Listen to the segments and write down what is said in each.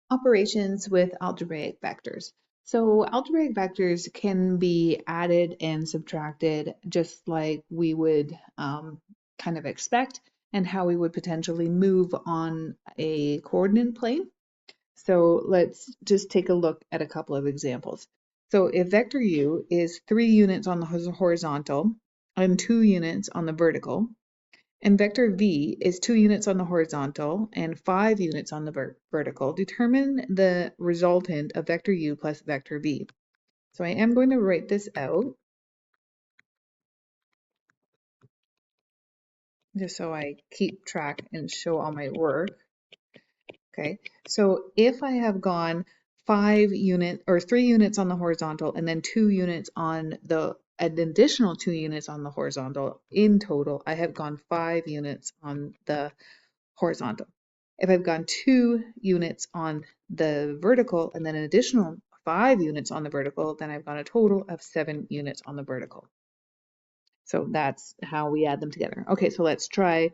Operations with algebraic vectors. So algebraic vectors can be added and subtracted just like we would kind of expect, and how we would potentially move on a coordinate plane. So let's just take a look at a couple of examples. So if vector u is 3 units on the horizontal and 2 units on the vertical, and vector v is 2 units on the horizontal and 5 units on the vertical, determine the resultant of vector u plus vector v. So I am going to write this out just so I keep track and show all my work. Okay, so if I have gone 3 units on the horizontal and then 2 units on an additional 2 units on the horizontal, in total I have gone 5 units on the horizontal. If I've gone 2 units on the vertical and then an additional 5 units on the vertical, then I've gone a total of 7 units on the vertical. So that's how we add them together. Okay, so let's try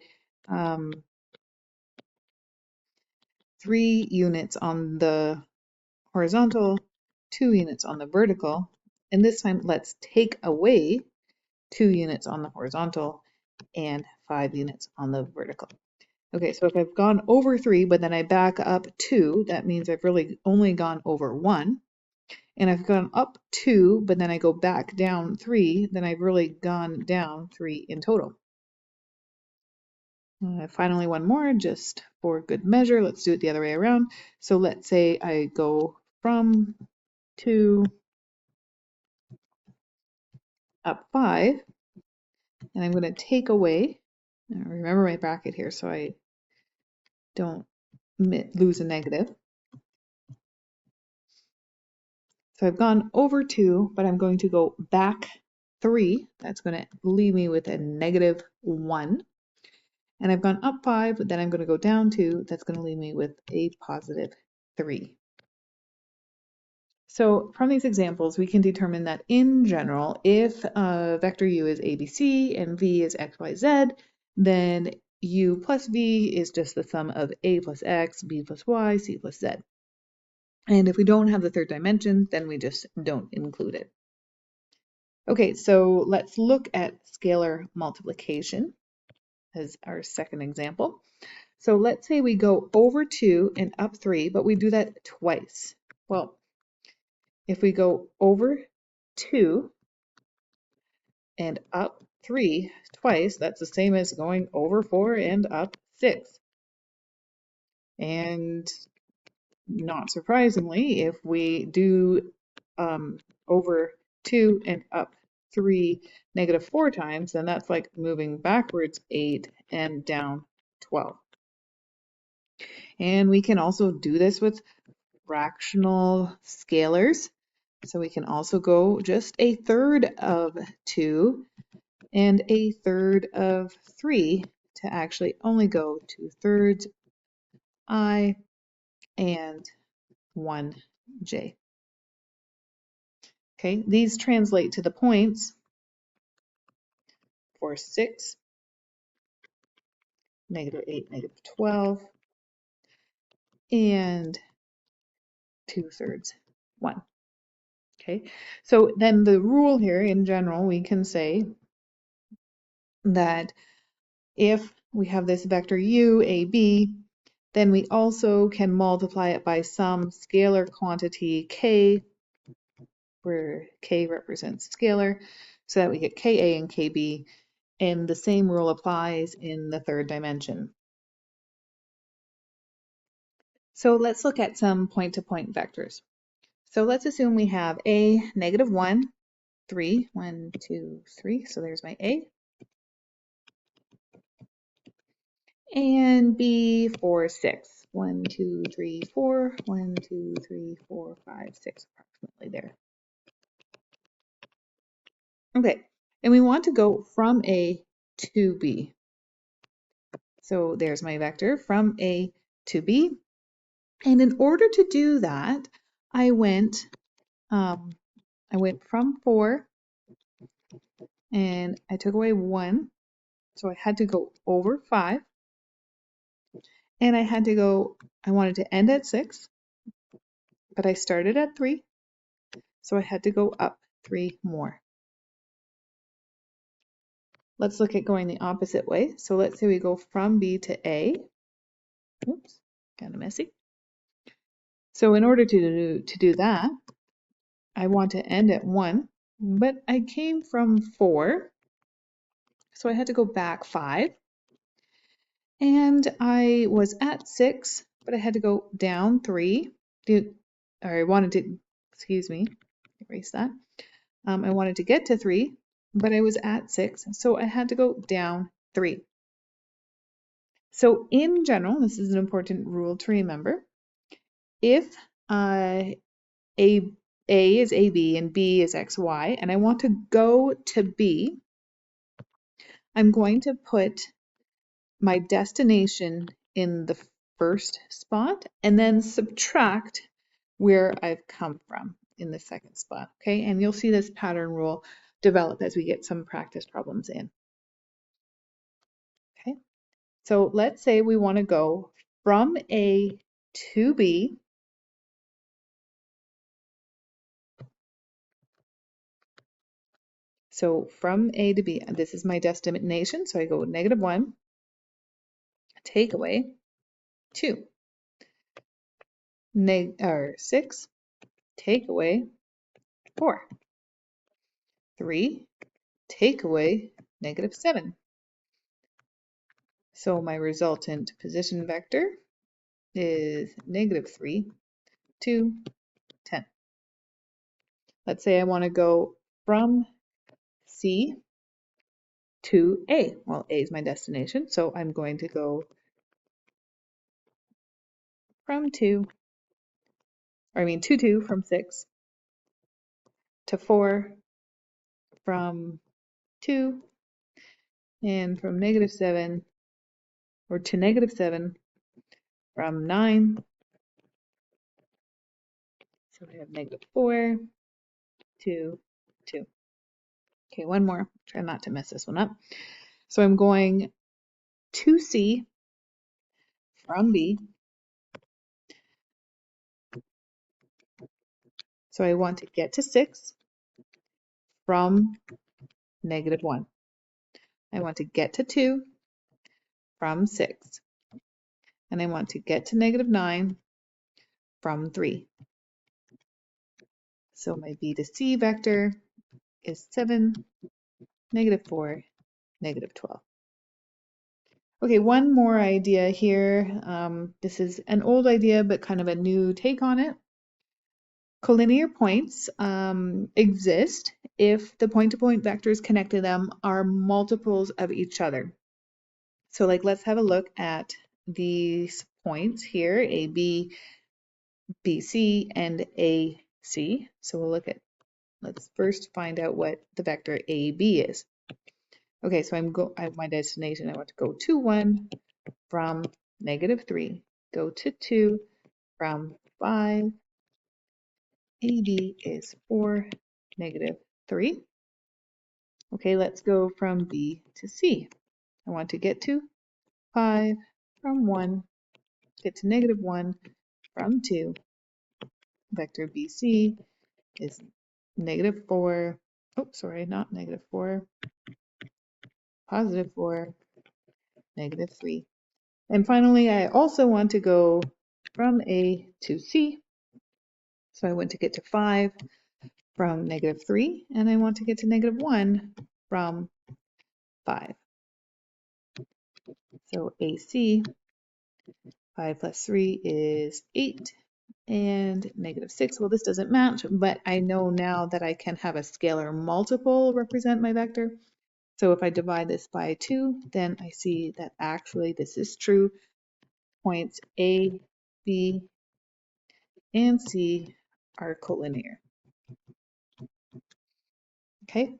3 units on the horizontal, 2 units on the vertical, and this time let's take away 2 units on the horizontal and 5 units on the vertical. Okay, so if I've gone over 3, but then I back up 2, that means I've really only gone over 1. And I've gone up 2, but then I go back down 3, then I've really gone down 3 in total. Finally, one more, just for good measure. Let's do it the other way around. So let's say I go from 2 up 5, and I'm going to take away, remember my bracket here so I don't lose a negative. So I've gone over 2, but I'm going to go back 3. That's going to leave me with a negative 1. And I've gone up 5, but then I'm going to go down 2. That's going to leave me with a positive 3. So from these examples, we can determine that in general, if vector u is ABC and v is xyz, then u plus v is just the sum of a plus x, b plus y, c plus z. And if we don't have the third dimension, then we just don't include it. Okay, so let's look at scalar multiplication as our second example. So let's say we go over 2 and up 3, but we do that twice. Well, if we go over 2 and up 3 twice, that's the same as going over 4 and up 6. And not surprisingly, if we do over 2 and up 3 negative 4 times, then that's like moving backwards 8 and down 12. And we can also do this with fractional scalars. So we can also go just a third of 2 and a third of 3 to actually only go 2/3 I and 1j. Okay, these translate to the points for 6, -8, -12, and 2/3 1. Okay, so then the rule here in general, we can say that if we have this vector u, a, b, then we also can multiply it by some scalar quantity k, where k represents scalar, so that we get ka and kb, and the same rule applies in the third dimension. So let's look at some point-to-point vectors. So let's assume we have a, -1, 3, 1, 2, 3, so there's my a, and b, 4, 6, 1, 2, 3, 4, 1, 2, 3, 4, 5, 6, approximately there. Okay, and we want to go from A to B. So there's my vector from A to B. And in order to do that, I went from 4 and I took away 1. So I had to go over 5. And I wanted to end at 6. but I started at 3, so I had to go up 3 more. Let's look at going the opposite way. So let's say we go from B to A. Oops, kind of messy. So in order to do that, I want to end at 1, but I came from 4, so I had to go back 5. And I was at 6, but I had to go down 3. I wanted to, excuse me, erase that. I wanted to get to 3, but I was at 6, so I had to go down 3. So in general, this is an important rule to remember. If A is AB and B is XY, and I want to go to B, I'm going to put my destination in the first spot and then subtract where I've come from in the second spot, okay? And you'll see this pattern rule develop as we get some practice problems in, okay? So let's say we want to go from A to B. So from A to B, this is my destination, so I go -1, take away 2, 6, take away 4, 3, take away -7. So my resultant position vector is -3, 2, 10. Let's say I want to go from C to A. Well, A is my destination, so I'm going to go from 2, to 2 from 6, to 4 from 2, and from -7, or to -7 from 9. So we have -4, 2, 2. Okay, one more. Try not to mess this one up. So I'm going to C from B. So I want to get to 6 from -1. I want to get to 2 from 6. And I want to get to -9 from 3. So my B to C vector is 7, -4, -12. Okay, one more idea here. This is an old idea, but kind of a new take on it. Collinear points exist if the point-to-point vectors connecting them are multiples of each other. So like, let's have a look at these points here, AB, BC, and AC. So we'll look at, let's first find out what the vector AB is. Okay, so I have my destination. I want to go to 1 from -3, go to 2 from 5. AB is 4, -3. Okay, let's go from B to C. I want to get to 5 from 1, get to -1 from 2. Vector BC is -4. Oh, sorry, not -4. +4, -3. And finally, I also want to go from A to C. So I want to get to 5 from -3, and I want to get to -1 from 5. So AC, 5 plus 3 is 8, and -6. Well, this doesn't match, but I know now that I can have a scalar multiple represent my vector. So if I divide this by 2, then I see that actually this is true. Points A, B, and C are collinear. Okay.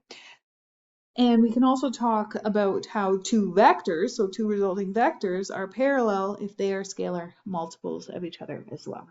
And we can also talk about how two vectors, so two resulting vectors, are parallel if they are scalar multiples of each other as well.